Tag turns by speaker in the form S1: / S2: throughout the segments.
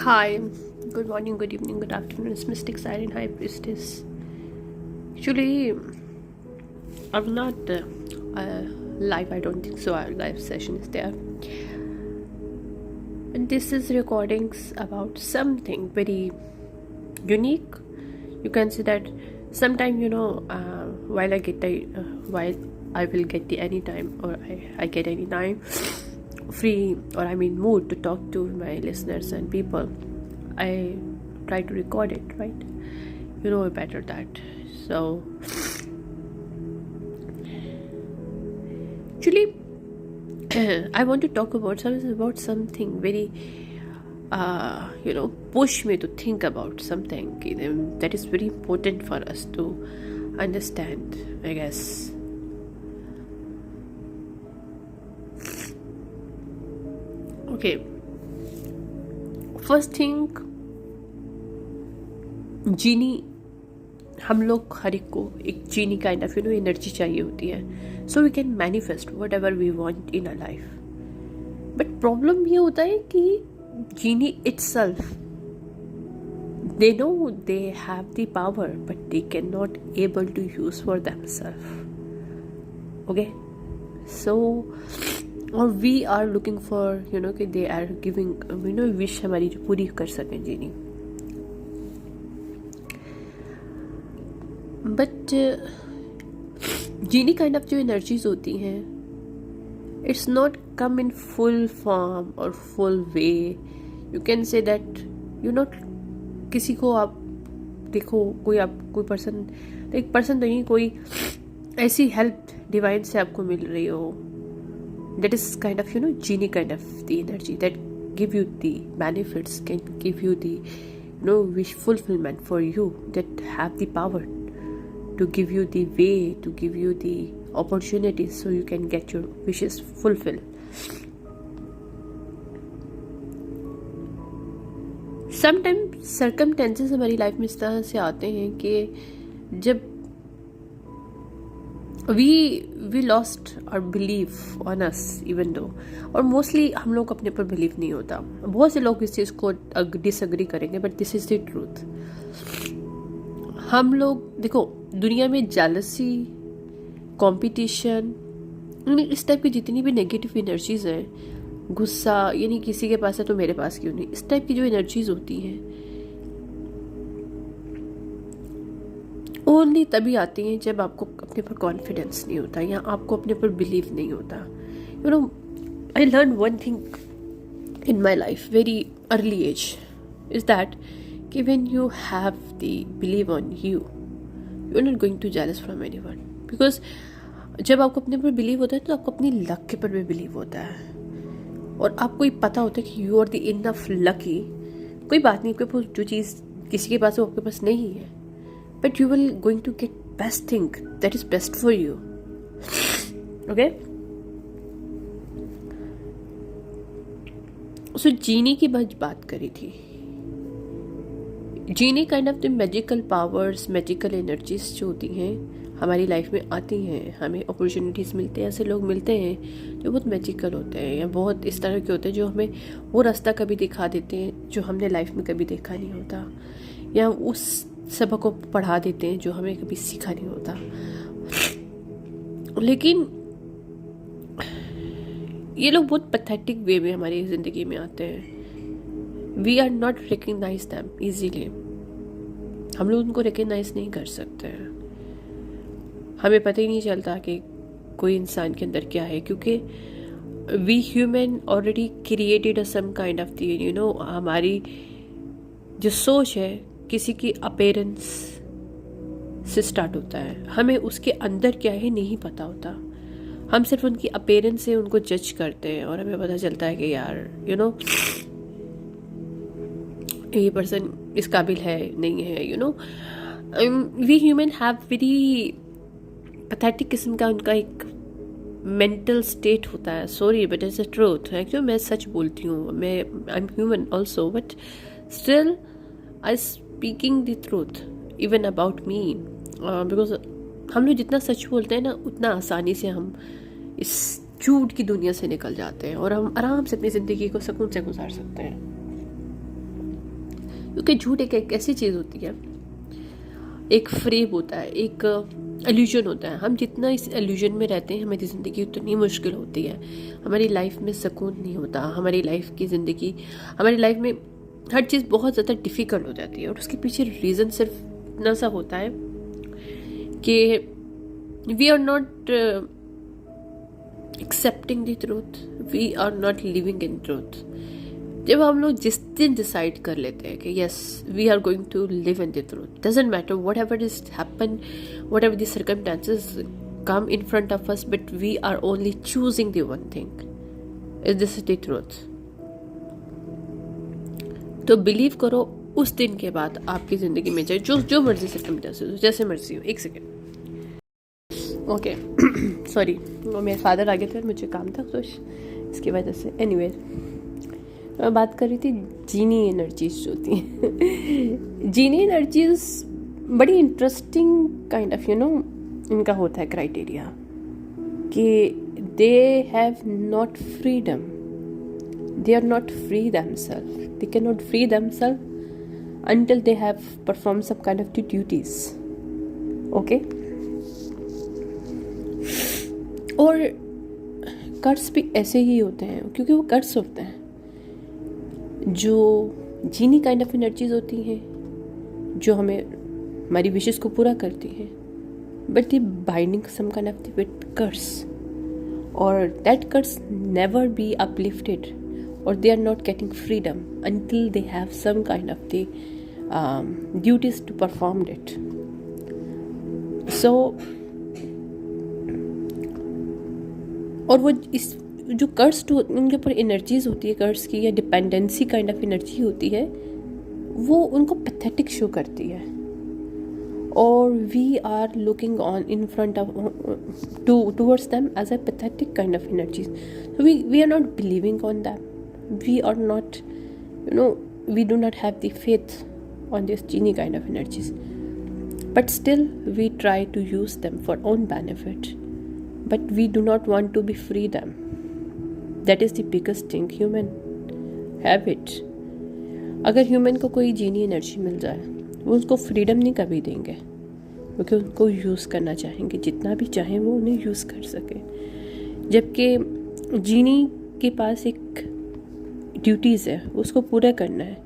S1: Hi, good morning, good evening, good afternoon. It's Mystic Siren High Priestess. Actually, I'm not live, I don't think so. Our live session is there. And this is recordings about something very unique. You can say that sometime, while I will get the anytime, or I get any time free, or I'm in mood to talk to my listeners and people, I try to record it, right? You know better that. So actually I want to talk about something very push me to think about something that is very important for us to understand, I guess. Okay, first thing, genie, हम लोग हर एक को एक जीनी kind of energy चाहिए होती है, so we can manifest whatever we want in a life. But problem ये होता है कि genie itself, they know they have the power but they cannot able to use for themselves. Okay, so और we are looking for कि they are giving wish हमारी जो पूरी कर सकें genie. But genie kind of जो energies होती हैं, it's not come in full form और full way. You can say that किसी को आप देखो, कोई पर्सन, एक पर्सन तो नहीं, कोई ऐसी हेल्प डिवाइन से आपको मिल रही हो, that is kind of genie kind of the energy that give you the benefits, can give you the wish fulfillment for you, that have the power to give you the way, to give you the opportunities so you can get your wishes fulfilled. Sometimes circumstances हमारी life में इस तरह से आते हैं कि जब we lost our belief on us even though, और मोस्टली हम लोग अपने पर बिलीव नहीं होता. बहुत से लोग इस चीज़ को डिसएग्री करेंगे, but this is the truth. हम लोग देखो, दुनिया में जेलसी, कंपटीशन, इस टाइप की जितनी भी नेगेटिव एनर्जीज हैं, गुस्सा, यानी किसी के पास है तो मेरे पास क्यों नहीं, इस टाइप की जो एनर्जीज होती हैं ओनली तभी आती हैं जब आपको अपने पर कॉन्फिडेंस नहीं होता या आपको अपने पर बिलीव नहीं होता. I learn one thing in my life very early age, is that कि when you have the believe on you, you are not going to jealous from anyone. Because जब आपको अपने पर बिलीव होता है तो आपको अपनी लक के पर भी बिलीव होता है, और आपको ये पता होता है कि you are the enough lucky. कोई बात नहीं, आपके पास जो चीज़ किसी के पास है वो आपके पास नहीं है, but you will going to get best thing that is best for you. Okay, so जीनी की बात करी थी. Genie kind of the magical powers, magical energies जो होती हैं हमारी लाइफ में आती हैं, हमें अपॉर्चुनिटीज़ मिलते हैं, ऐसे लोग मिलते हैं जो बहुत मैजिकल होते हैं या बहुत इस तरह के होते हैं जो हमें वो रास्ता कभी दिखा देते हैं जो हमने लाइफ में कभी देखा नहीं होता, या उस सबक को पढ़ा देते हैं जो हमें कभी सीखा नहीं होता. लेकिन ये लोग बहुत पैथेटिक वे में हमारी ज़िंदगी में आते हैं. We are not recognize them easily. हम लोग उनको रिकग्नाइज नहीं कर सकते हैं. हमें पता ही नहीं चलता कि कोई इंसान के अंदर क्या है, क्योंकि we human already created some kind of हमारी जो सोच है किसी की अपीयरेंस से स्टार्ट होता है. हमें उसके अंदर क्या है नहीं पता होता. हम सिर्फ उनकी अपीयरेंस से उनको जज करते हैं और हमें पता चलता है कि यार ये पर्सन इस काबिल है, नहीं है. We human have very pathetic किस्म का उनका एक मेंटल स्टेट होता है. Sorry but it's a truth. Actually मैं सच बोलती हूँ, मैं I am human also, but still I speaking the truth even about me. Because हम लोग जितना सच बोलते हैं ना, उतना आसानी से हम इस झूठ की दुनिया से निकल जाते हैं और हम आराम से अपनी ज़िंदगी को सुकून से गुजार सकते हैं. क्योंकि झूठ एक ऐसी चीज़ होती है, एक फ्रेब होता है, एक एल्यूजन होता है। हम जितना इस एल्यूजन में रहते हैं हमारी ज़िंदगी उतनी मुश्किल होती है, हमारी लाइफ में सुकून नहीं होता, हमारी लाइफ में हर चीज़ बहुत ज़्यादा डिफ़िकल्ट हो जाती है। और उसके पीछे रीज़न सिर्फ इतना सा होता है कि we are not accepting the truth, we are not living in truth. जब हम लोग जिस दिन डिसाइड कर लेते हैं कि yes we are going to live in the truth, doesn't matter whatever is happen, whatever the circumstances come in front of us, but we are only choosing the one thing, is this the truth. तो believe करो, उस दिन के बाद आपकी ज़िंदगी में चाहे जो मर्जी सर्कमस्टांसेस हो, जैसे मर्जी हो। एक सेकेंड, ओके सॉरी, वो मेरे फादर आ गए थे और मुझे काम था तो इसकी वजह से। एनीवे, मैं बात कर रही थी जीनी एनर्जीज जो होती हैं। जीनी एनर्जीज बड़ी इंटरेस्टिंग काइंड ऑफ इनका होता है क्राइटेरिया कि they have not freedom, they are not free themselves, they cannot free themselves until they have performed some kind of duties, okay? और कर्स भी ऐसे ही होते हैं, क्योंकि वो कर्स होते हैं जो जीनी काइंड ऑफ एनर्जीज होती हैं, जो हमें हमारी विशेष को पूरा करती हैं, but they binding some kind of with curse, और that curse never be uplifted, or they are not getting freedom until they have some kind of the duties to perform it. So और वो इस जो कर्स उनके ऊपर energies होती है कर्स की, या डिपेंडेंसी काइंड ऑफ एनर्जी होती है, वो उनको पैथेटिक शो करती है। और we are looking on in front of towards them as a pathetic kind of energies. We are not believing on them, we are not, we do not have the faith on this genie kind of energies, but still we try to use them for own benefit, but we do not want to be free them. That is the biggest thing human have it. अगर human को कोई जीनी energy मिल जाए, वो उसको freedom नहीं कभी देंगे, क्योंकि उनको यूज़ करना चाहेंगे, जितना भी चाहें वो उन्हें यूज़ कर सके। जबकि जीनी के पास एक ड्यूटीज़ है, उसको पूरा करना है,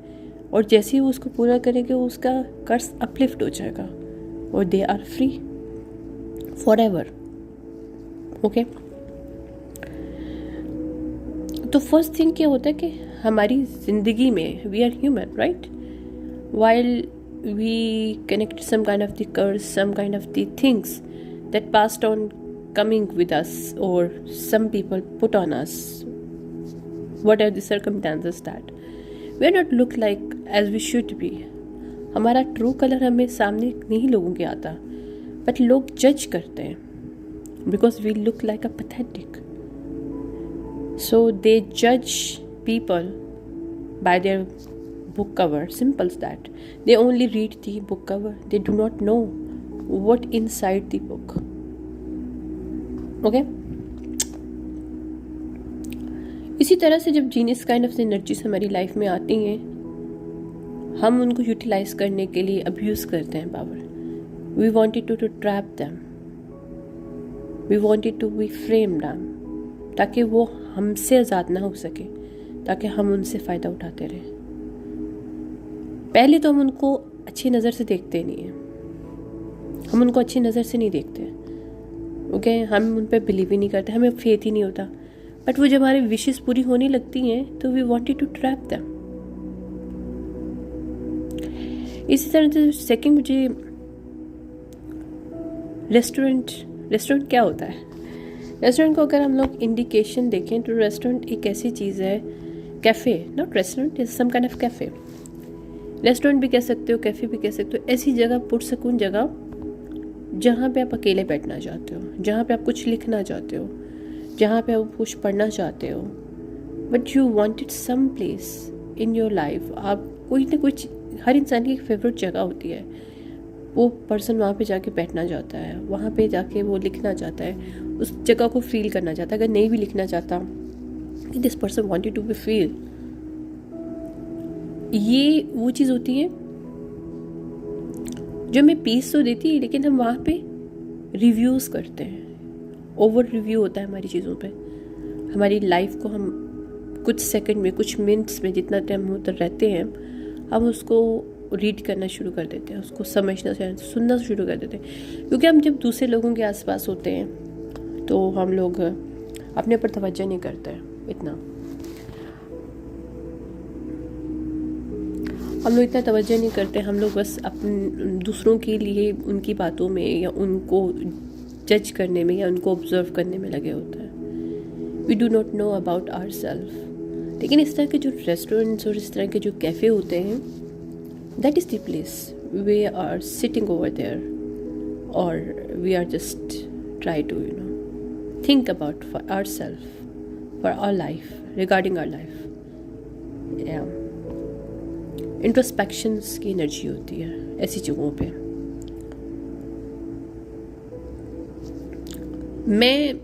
S1: और जैसे ही वो उसको पूरा करेंगे उसका कर्स अपलिफ्ट हो जाएगा और they are free forever, okay. तो फर्स्ट थिंग क्या होता है कि हमारी ज़िंदगी में we are human, right, while we connect some kind of the curse, some kind of the things that passed on coming with us, or some people put on us, what are the circumstances that we are not look like as we should be. हमारा true colour हमें सामने नहीं लोगों के आता, but लोग जज करते हैं because we look like a pathetic, so they जज people by their book cover, simple as that. They only read the book cover, they do not know what inside the book, okay? इसी तरह से जब genius kind of energies हमारी life में आती हैं, हम उनको यूटिलाइज करने के लिए अब्यूज़ करते हैं power. We wanted to trap them, we wanted to be frame them, ताकि वो हमसे आज़ाद ना हो सके, ताकि हम उनसे फ़ायदा उठाते रहें। पहले तो हम उनको अच्छी नज़र से देखते नहीं हैं, हम उनको अच्छी नज़र से नहीं देखते, ओके? हम उन पर बिलीव ही नहीं करते, हमें फेथ ही नहीं होता, बट वो जब हमारी विशेस पूरी होने लगती हैं तो we wanted to trap them. इसी तरह से सेकंड, मुझे रेस्टोरेंट क्या होता है? रेस्टोरेंट को अगर हम लोग इंडिकेशन देखें तो रेस्टोरेंट एक ऐसी चीज़ है, cafe, not restaurant, is some kind of cafe. Restaurant भी कह सकते हो, कैफ़े भी कह सकते हो, ऐसी जगह, पुरसकून जगह जहाँ पे आप अकेले बैठना चाहते हो, जहाँ पे आप कुछ लिखना चाहते हो, जहाँ पे आप कुछ पढ़ना चाहते हो, but you wanted some place in your life. आप कोई ना कुछ, हर इंसान की एक फेवरेट जगह होती है, वो पर्सन वहाँ पे जाके बैठना चाहता है, वहाँ पे जाके वो लिखना चाहता है, उस जगह को फील करना चाहता है। अगर नहीं भी लिखना चाहता, this person wanted to be feel ये वो चीज़ होती है जो हमें पीस तो देती है, लेकिन हम वहाँ पे रिव्यूज़ करते हैं, ओवर रिव्यू होता है हमारी चीज़ों पे। हमारी लाइफ को हम कुछ सेकंड में, कुछ मिनट्स में, जितना टाइम होता रहते हैं, हम उसको रीड करना शुरू कर देते हैं, उसको समझना, सुनना शुरू कर देते हैं। क्योंकि हम जब दूसरे लोगों के आसपास होते हैं तो हम लोग अपने पर तवज्जो नहीं करते हैं इतना, हम लोग इतना तवज्जो नहीं करते। हम लोग बस अपने दूसरों के लिए उनकी बातों में या उनको जज करने में या उनको ऑब्जर्व करने में लगे होते हैं। We do not know about our self. लेकिन इस तरह के जो रेस्टोरेंट्स और इस तरह के जो कैफ़े होते हैं, that is the place we are sitting over there और we are just try to think about for our self, for our life, regarding our life. Introspections की एनर्जी होती है ऐसी जगहों पे। मैं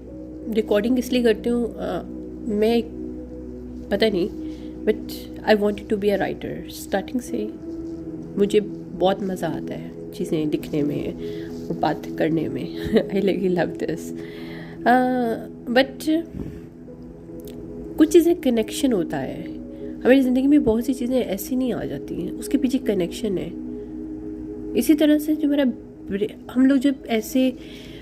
S1: रिकॉर्डिंग इसलिए करती हूँ, मैं पता नहीं, but I wanted to be a writer. Starting से मुझे बहुत मज़ा आता है चीज़ें लिखने में और बात करने में। I love this. बट कुछ चीज़ें कनेक्शन होता है हमारी ज़िंदगी में, बहुत सी चीज़ें ऐसी नहीं आ जाती हैं, उसके पीछे कनेक्शन है। इसी तरह से जो हम लोग जब ऐसे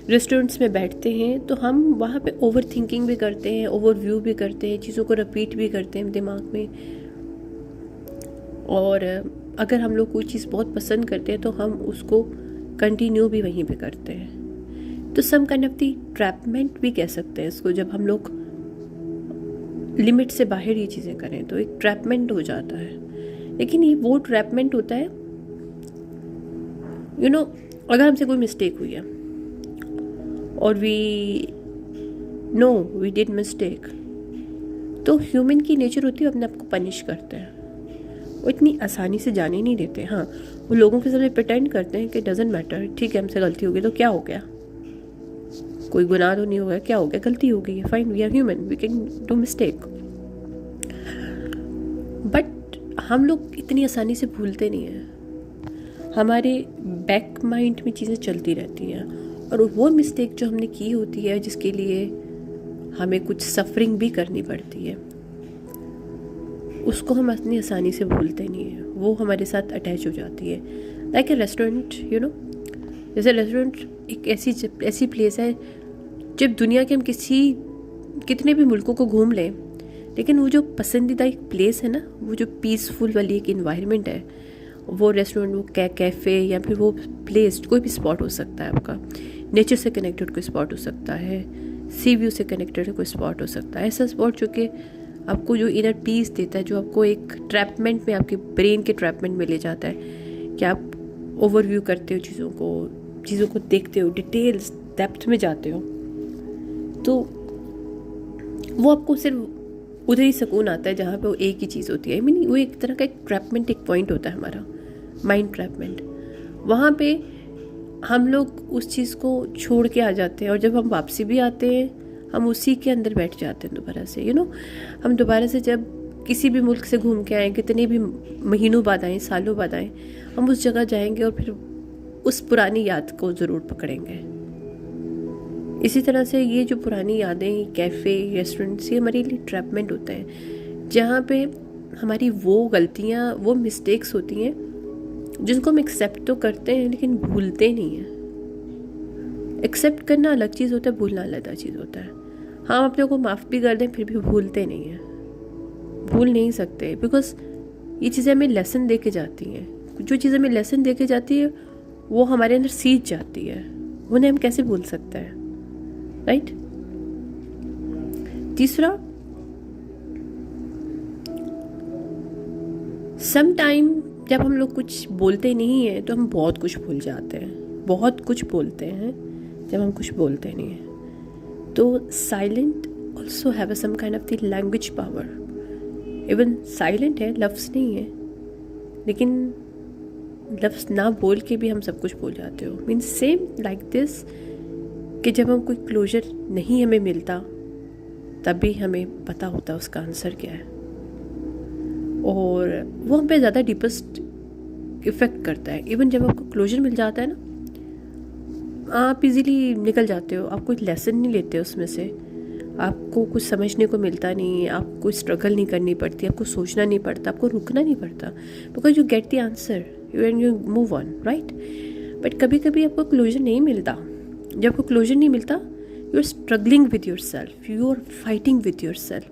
S1: रेस्टोरेंट्स में बैठते हैं तो हम वहाँ पे ओवर थिंकिंग भी करते हैं, ओवर व्यू भी करते हैं, चीज़ों को रिपीट भी करते हैं दिमाग में। और अगर हम लोग कोई चीज़ बहुत पसंद करते हैं तो हम उसको कंटिन्यू भी वहीं पे करते हैं। तो सम काइंड ऑफ दी ट्रैपमेंट भी कह सकते हैं इसको। जब हम लोग लिमिट से बाहर ये चीज़ें करें तो एक ट्रैपमेंट हो जाता है। लेकिन ये वो ट्रैपमेंट होता है अगर हमसे कोई मिस्टेक हुई है और वी डिड मिस्टेक, तो ह्यूमन की नेचर होती है अपने आप को पनिश करते हैं। वो इतनी आसानी से जाने नहीं देते। हाँ, वो लोगों के सामने प्रिटेंड करते हैं कि डजेंट मैटर, ठीक है हमसे गलती हो गई तो क्या हो गया, कोई गुनाह तो नहीं हो गया, क्या हो गया, गलती हो गई है, fine, we are human, we can do mistake. But हम लोग इतनी आसानी से भूलते नहीं हैं। हमारे बैक माइंड में चीज़ें चलती रहती हैं और वो मिस्टेक जो हमने की होती है, जिसके लिए हमें कुछ सफरिंग भी करनी पड़ती है, उसको हम इतनी आसानी से भूलते नहीं हैं। वो हमारे साथ अटैच हो जाती है। लाइक ए रेस्टोरेंट, जैसे रेस्टोरेंट एक ऐसी प्लेस है, जब दुनिया के हम कितने भी मुल्कों को घूम लें, लेकिन वो जो पसंदीदा एक प्लेस है ना, वो जो पीसफुल वाली एक इन्वायरमेंट है, वो रेस्टोरेंट, वो कैफ़े या फिर वो प्लेस, कोई भी स्पॉट हो सकता है आपका। नेचर से कनेक्टेड कोई स्पॉट हो सकता है, सी व्यू से कनेक्टेड कोई स्पॉट हो सकता है। ऐसा स्पॉट जो कि आपको जो इनर पीस देता है, जो आपको एक ट्रैपमेंट में, आपके ब्रेन के ट्रैपमेंट में ले जाता है कि आप ओवरव्यू करते हो चीज़ों को देखते हो, डिटेल्स, डेप्थ में जाते हो, तो वो आपको सिर्फ उधर ही सुकून आता है जहाँ पे वो एक ही चीज़ होती है। वो एक तरह का एक ट्रैपमेंट, एक पॉइंट होता है हमारा माइंड ट्रैपमेंट। वहाँ पे हम लोग उस चीज़ को छोड़ के आ जाते हैं और जब हम वापसी भी आते हैं हम उसी के अंदर बैठ जाते हैं दोबारा से। हम दोबारा से जब किसी भी मुल्क से घूम के आएँ, कितने भी महीनों बाद आएँ, सालों बाद आएँ, हम उस जगह जाएंगे और फिर उस पुरानी याद को ज़रूर पकड़ेंगे। इसी तरह से ये जो पुरानी यादें, कैफ़े, रेस्टोरेंट्स, ये हमारे लिए ट्रैपमेंट होता है, जहाँ पे हमारी वो गलतियाँ, वो मिस्टेक्स होती हैं जिनको हम एक्सेप्ट तो करते हैं लेकिन भूलते नहीं हैं। एक्सेप्ट करना अलग चीज़ होता है, भूलना अलग चीज़ होता है। हम अपने को माफ़ भी कर दें फिर भी भूलते नहीं हैं, भूल नहीं सकते, बिकॉज ये चीज़ें हमें लेसन दे के जाती हैं। जो चीज़ें हमें लेसन दे के जाती है वो हमारे अंदर सींच जाती है, उन्हें हम कैसे भूल सकते हैं, राइट? तीसरा, सम टाइम जब हम लोग कुछ बोलते नहीं हैं तो हम बहुत कुछ भूल जाते हैं। बहुत कुछ बोलते हैं जब हम कुछ बोलते नहीं हैं। तो silent also have some kind of the language power. Even silent है, लफ्ज़ नहीं है, लेकिन लफ्ज़ ना बोल के भी हम सब कुछ बोल जाते हो। मीन्स सेम लाइक दिस, कि जब हम कोई क्लोजर नहीं हमें मिलता तभी हमें पता होता उसका आंसर क्या है। और वो हम पे ज़्यादा डीपेस्ट इफ़ेक्ट करता है। इवन जब आपको क्लोजर मिल जाता है ना, आप इजीली निकल जाते हो, आप कोई लेसन नहीं लेते उसमें से, आपको कुछ समझने को मिलता नहीं है, आपको स्ट्रगल नहीं करनी पड़ती, आपको सोचना नहीं पड़ता, आपको रुकना नहीं पड़ता, because you get the answer and you move on, right. But कभी कभी आपको क्लोजर नहीं मिलता। जब आपको क्लोजर नहीं मिलता, you are struggling with your self, you are fighting with your self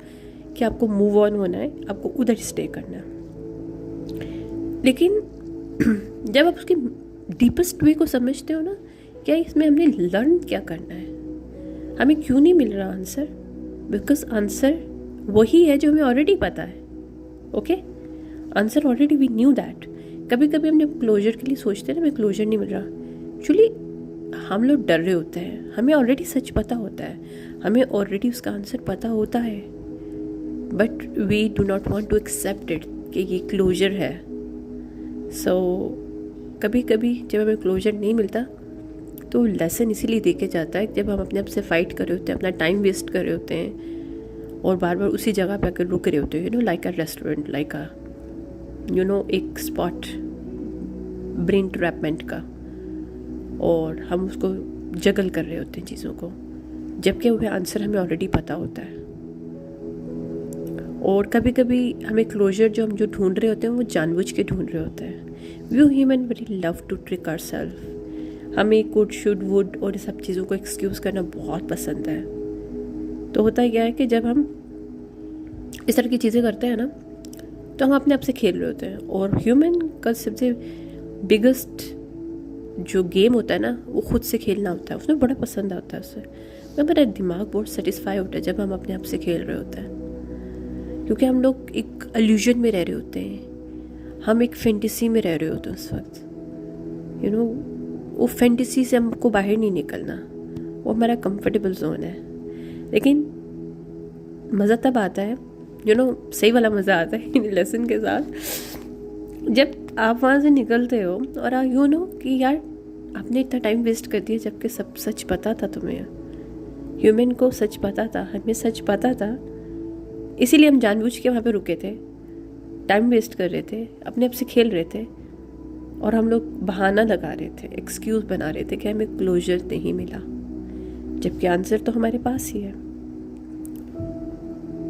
S1: कि आपको मूव ऑन होना है, आपको उधर स्टे करना है। लेकिन जब आप उसके डीपेस्ट वे को समझते हो ना, क्या इसमें हमने लर्न क्या करना है, हमें क्यों नहीं मिल रहा आंसर, बिकॉज आंसर वही है जो हमें ऑलरेडी पता है। Okay, answer already we knew that. कभी कभी हमने क्लोजर के लिए सोचते हैं ना, हमें क्लोजर नहीं मिल रहा, एक्चुअली हम लोग डर रहे होते हैं, हमें ऑलरेडी सच पता होता है, हमें ऑलरेडी उसका आंसर पता होता है, but we do not want to accept it कि ये क्लोजर है। सो कभी कभी जब हमें क्लोजर नहीं मिलता तो लेसन इसीलिए देके जाता है, जब हम अपने आप से फाइट कर रहे होते हैं, अपना टाइम वेस्ट कर रहे होते हैं और बार बार उसी जगह पे आकर रुक रहे होते हैं, लाइक अ रेस्टोरेंट, लाइक अ एक स्पॉट ब्रेन ट्रैपमेंट का, और हम उसको जगल कर रहे होते हैं चीज़ों को, जबकि वह आंसर हमें ऑलरेडी पता होता है। और कभी कभी हमें क्लोजर जो हम जो ढूंढ रहे होते हैं वो जानबूझ के ढूंढ रहे होते हैं। We human very love to trick our self. हमें कुड शुड वुड और सब चीज़ों को एक्सक्यूज़ करना बहुत पसंद है। तो होता क्या है कि जब हम इस तरह की चीज़ें करते हैं ना, तो हम अपने आप से खेल रहे होते हैं। और ह्यूमन का सबसे बिगेस्ट जो गेम होता है ना, वो खुद से खेलना होता है, उसमें बड़ा पसंद आता है उससे। तो मेरा दिमाग बहुत सेटिस्फाई होता है जब हम अपने आप से खेल रहे होते हैं, क्योंकि हम लोग एक इल्यूजन में रह रहे होते हैं, हम एक फैंटेसी में रह रहे होते हैं उस वक्त। वो फैंटेसी से हमको बाहर नहीं निकलना, वो हमारा कंफर्टेबल जोन है। लेकिन मज़ा तब आता है, सही वाला मज़ा आता है इन लेसन के साथ, जब आप वहाँ से निकलते हो और कि यार आपने इतना टाइम वेस्ट कर दिया, जबकि सब सच पता था तुम्हें। ह्यूमन को सच पता था, हमें सच पता था, इसीलिए हम जानबूझ के वहाँ पे रुके थे, टाइम वेस्ट कर रहे थे, अपने आप से खेल रहे थे, और हम लोग बहाना लगा रहे थे, एक्सक्यूज़ बना रहे थे कि हमें क्लोजर नहीं मिला, जबकि आंसर तो हमारे पास ही है।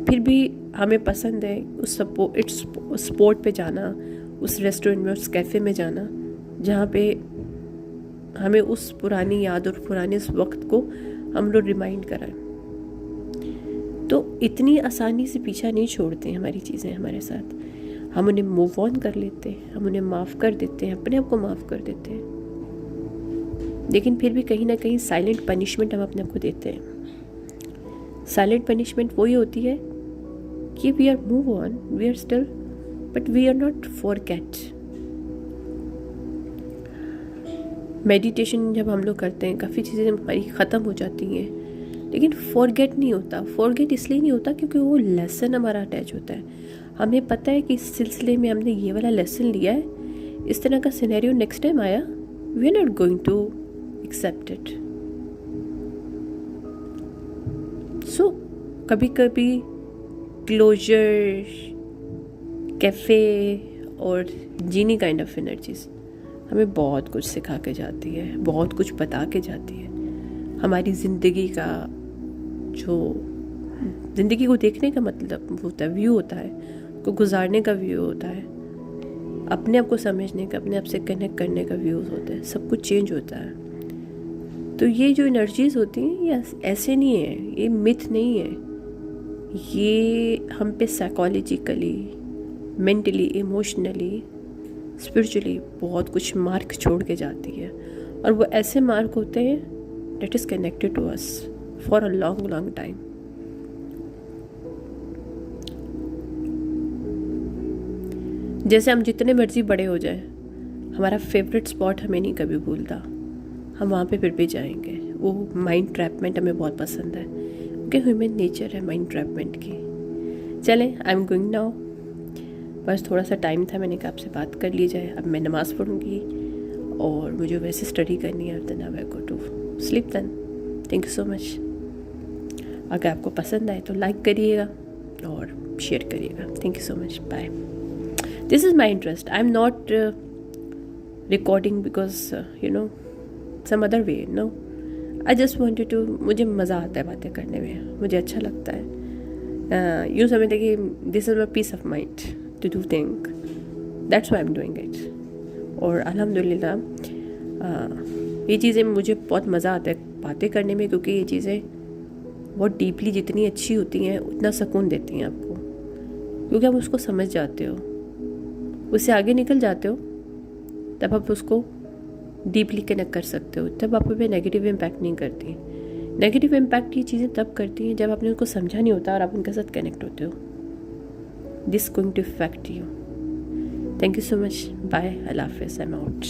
S1: फिर भी हमें पसंद है उस स्पॉट पे जाना, उस रेस्टोरेंट में, उस कैफ़े में जाना, जहाँ पे हमें उस पुरानी याद और पुराने उस वक्त को हम लोग रिमाइंड कराएं। तो इतनी आसानी से पीछा नहीं छोड़ते हमारी चीज़ें हमारे साथ, हम उन्हें मूव ऑन कर लेते हैं, हम उन्हें माफ़ कर देते हैं, अपने आप को माफ़ कर देते हैं। लेकिन फिर भी कहीं ना कहीं साइलेंट पनिशमेंट हम अपने आप को देते हैं। साइलेंट पनिशमेंट वही होती है कि we are move on, we are still, but we are not forget. Meditation जब हम लोग करते हैं, काफ़ी चीज़ें हमारी ख़त्म हो जाती हैं, लेकिन फॉरगेट नहीं होता। फॉरगेट इसलिए नहीं होता क्योंकि वो लेसन हमारा अटैच होता है। हमें पता है कि इस सिलसिले में हमने ये वाला लेसन लिया है, इस तरह का सिनेरियो नेक्स्ट टाइम आया, we are not going to accept it. So कभी कभी क्लोजर, कैफ़े और जीनी काइंड ऑफ एनर्जीज हमें बहुत कुछ सिखा के जाती है, बहुत कुछ बता के जाती है। हमारी ज़िंदगी का जो ज़िंदगी को देखने का मतलब होता है, व्यू होता है, को गुजारने का व्यू होता है, अपने आप को समझने का, अपने आप से कनेक्ट करने का व्यू होता है, सब कुछ चेंज होता है। तो ये जो एनर्जीज होती हैं ये ऐसे नहीं है, ये मिथ नहीं है, ये हम पे साइकोलॉजिकली, मेंटली, इमोशनली, स्पिरिचुअली बहुत कुछ मार्क छोड़ के जाती है। और वो ऐसे मार्क होते हैं that is connected to us for a long time. जैसे हम जितने मर्जी बड़े हो जाएं, हमारा फेवरेट स्पॉट हमें नहीं कभी भूलता, हम वहाँ पे फिर भी जाएंगे। वो माइंड ट्रैपमेंट हमें बहुत पसंद है, क्योंकि ह्यूमन नेचर है माइंड ट्रैपमेंट की। चलें, आई एम गोइंग नाउ। बस थोड़ा सा टाइम था, मैंने कहा आपसे बात कर ली जाए। अब मैं नमाज़ पढ़ूँगी और मुझे वैसे स्टडी करनी है, then I go to sleep then. Thank you so much. अगर आपको पसंद आए तो लाइक करिएगा और शेयर करिएगा। Thank you so much. Bye. This is my interest. I am not recording because some other way. No, I just wanted to. मुझे मज़ा आता है बातें करने में, मुझे अच्छा लगता है. यूँ समझते कि this is my peace of mind to do thing. That's why I am doing it. और अल्हम्दुलिल्लाह ये चीज़ें मुझे बहुत मज़ा आता है बातें करने में, क्योंकि ये चीज़ें बहुत डीपली जितनी अच्छी होती हैं उतना सुकून देती हैं आपको, क्योंकि आप उसको समझ जाते हो, उससे आगे निकल जाते हो, तब आप उसको डीपली कनेक्ट कर सकते हो. तब आप पे नेगेटिव इम्पैक्ट नहीं करती. नेगेटिव इम्पैक्ट ये चीज़ें तब करती हैं जब आपने उनको समझा नहीं होता और आप उनके साथ कनेक्ट होते हो. This going to effect you. Thank you so much. Bye. अल्लाह हाफिज़. I am out.